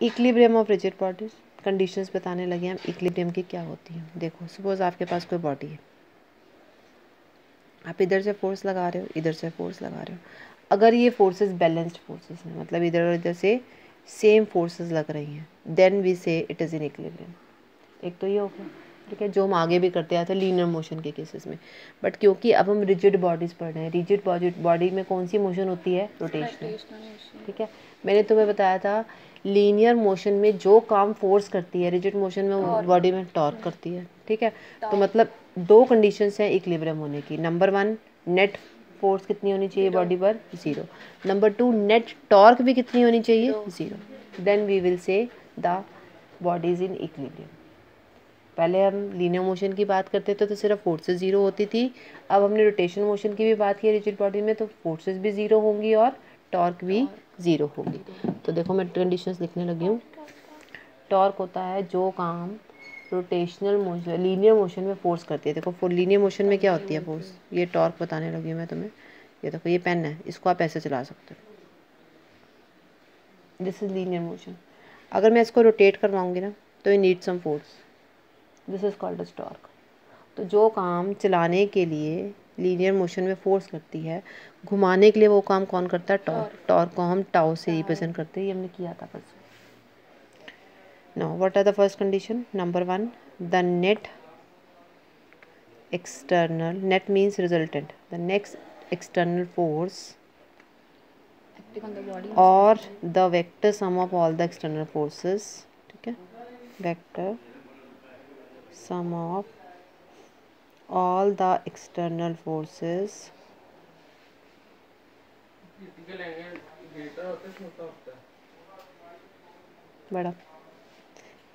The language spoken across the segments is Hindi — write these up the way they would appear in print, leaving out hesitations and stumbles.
Equilibrium of rigid bodies, conditions बताने लगे हम इक्विलिब्रियम की क्या होती हैं। देखो सपोज आपके पास कोई बॉडी है, आप इधर से फोर्स लगा रहे हो, इधर से फोर्स लगा रहे हो, अगर ये फोर्सेस बैलेंस्ड फोर्सेस हैं, मतलब इधर और इधर से सेम फोर्सेस लग रही हैं, देन वी से इट इज़ इन इक्विलिब्रियम। एक तो ये हो गया, ठीक है, जो हम आगे भी करते आते हैं लीनियर मोशन के केसेस में। बट क्योंकि अब हम रिजिड बॉडीज़ पढ़ रहे हैं, रिजिड बॉडी में कौन सी मोशन होती है? रोटेशनल, ठीक है। मैंने तुम्हें बताया था लीनियर मोशन में जो काम फोर्स करती है, रिजिड मोशन में बॉडी में टॉर्क करती है, ठीक है। तो मतलब दो कंडीशंस हैं इक्विलिब्रियम होने की। नंबर 1, नेट फोर्स कितनी होनी चाहिए बॉडी पर? 0। नंबर 2, नेट टॉर्क भी कितनी होनी चाहिए? 0। Then we will say the body is in equilibrium. पहले हम लीनियर मोशन की बात करते थे तो सिर्फ फोर्सेस 0 होती थी, अब हमने रोटेशन मोशन की भी बात की रिजिड बॉडी में, तो फोर्सेस भी 0 होंगी और टॉर्क भी 0 होगी। तो देखो मैं कंडीशंस लिखने लगी हूँ। टॉर्क होता है जो काम रोटेशनल मोशन, लीनियर मोशन में फोर्स करती है। देखो लीनियर मोशन में क्या होती है फोर्स, ये टॉर्क बताने लगी हूँ मैं तुम्हें। ये देखो ये पेन है, इसको आप ऐसे चला सकते हो, दिस इज लीनियर मोशन। अगर मैं इसको रोटेट करवाऊंगी ना तो ये need some force, this is called as torque. तो जो काम चलाने के लिए लीनियर मोशन में फोर्स करती है, घुमाने के लिए वो काम कौन करता है? टॉर्क। टॉर्क को हम टाउ से रिप्रेजेंट करते हैं, ये हमने किया था परसों। Now what are the first condition? Number 1, the net external, net means resultant, the next external force or the vector sum of all the external forces, ठीक है, vector sum of all the external forces बड़ा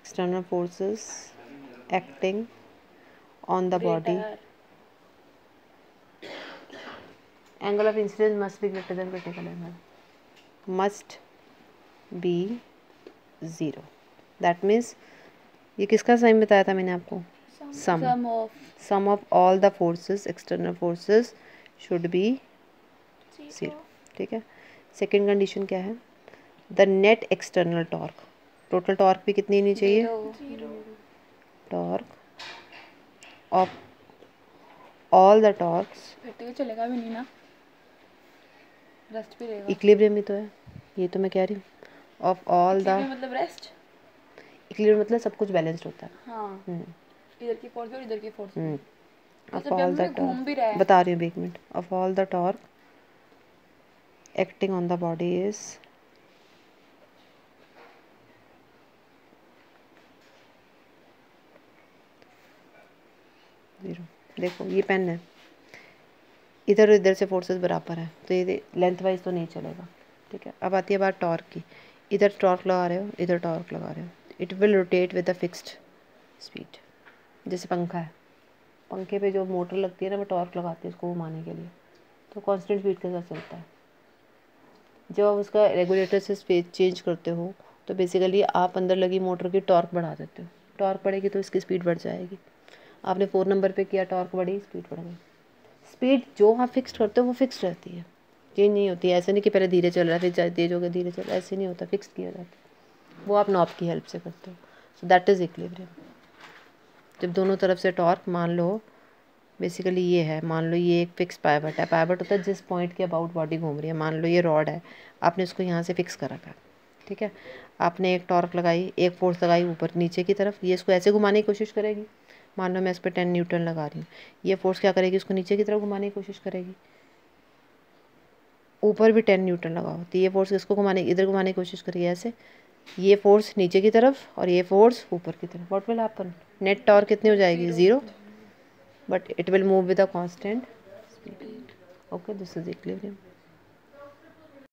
external forces acting on the body, angle of incidence must be greater than critical angle, must be 0। that means ये किसका साइन बताया था मैंने आपको? Sum of all the forces, external forces should be 0, ठीक है। सेकंड कंडीशन क्या है? The net external torque, total torque भी कितनी होनी चाहिए? 0। Torque of all the torques, चलेगा भी नहीं ना, रेस्ट भी रहेगा, इक्विलिब्रियम ही तो है, ये तो मैं कह रही हूँ। ऑफ ऑल द, मतलब रेस्ट, इक्विलिब्रियम मतलब सब कुछ बैलेंस्ड होता है। हाँ, इधर की फोर्स और इधर की force. Of all the torque, बता रही हूँ एक minute, of all the torque acting on the body is zero. देखो ये पेन है, इधर और इधर से फोर्सेस बराबर है तो ये लेंथ वाइज तो नहीं चलेगा, ठीक है। अब आती है बात टॉर्क की, इधर टॉर्क लगा रहे हो, इधर टॉर्क लगा रहे हो, it will rotate with a fixed speed. जैसे पंखा है, पंखे पे जो मोटर लगती है ना, वो टॉर्क लगाती है उसको घुमाने के लिए, तो कांस्टेंट स्पीड के साथ चलता है। जब आप उसका रेगुलेटर से स्पीड चेंज करते हो तो बेसिकली आप अंदर लगी मोटर की टॉर्क बढ़ा देते हो, टॉर्क बढ़ेगी तो इसकी स्पीड बढ़ जाएगी। आपने 4 नंबर पे किया, टॉर्क बढ़ी, स्पीड बढ़ गई। स्पीड जो आप फिक्स करते हो वो फिक्स रहती है, चेंज नहीं होती है। ऐसे नहीं कि पहले धीरे चल रहा है फिर तेज हो गया, धीरे चल रहा है, ऐसे नहीं होता, फिक्स किया जाता है, वो आप नॉब की हेल्प से करते हो। So that is equilibrium. जब दोनों तरफ से टॉर्क, मान लो बेसिकली ये है, मान लो ये एक फिक्स पाइवट है, पाइवट होता है जिस पॉइंट के अबाउट बॉडी घूम रही है। मान लो ये रॉड है, आपने इसको यहाँ से फिक्स कर रखा है, ठीक है। आपने एक टॉर्क लगाई, एक फोर्स लगाई ऊपर नीचे की तरफ, ये इसको ऐसे घुमाने की कोशिश करेगी। मान लो मैं इस पर 10 न्यूटन लगा रही हूँ, ये फोर्स क्या करेगी, उसको नीचे की तरफ घुमाने की कोशिश करेगी। ऊपर भी 10 न्यूटन लगाओ तो ये फोर्स इसको घुमाने, इधर घुमाने की कोशिश करेगी ऐसे, ये फोर्स नीचे की तरफ और ये फोर्स ऊपर की तरफ। What will happen? Net torque कितनी हो जाएगी? 0, but it will move with a constant speed. Okay, this is equilibrium.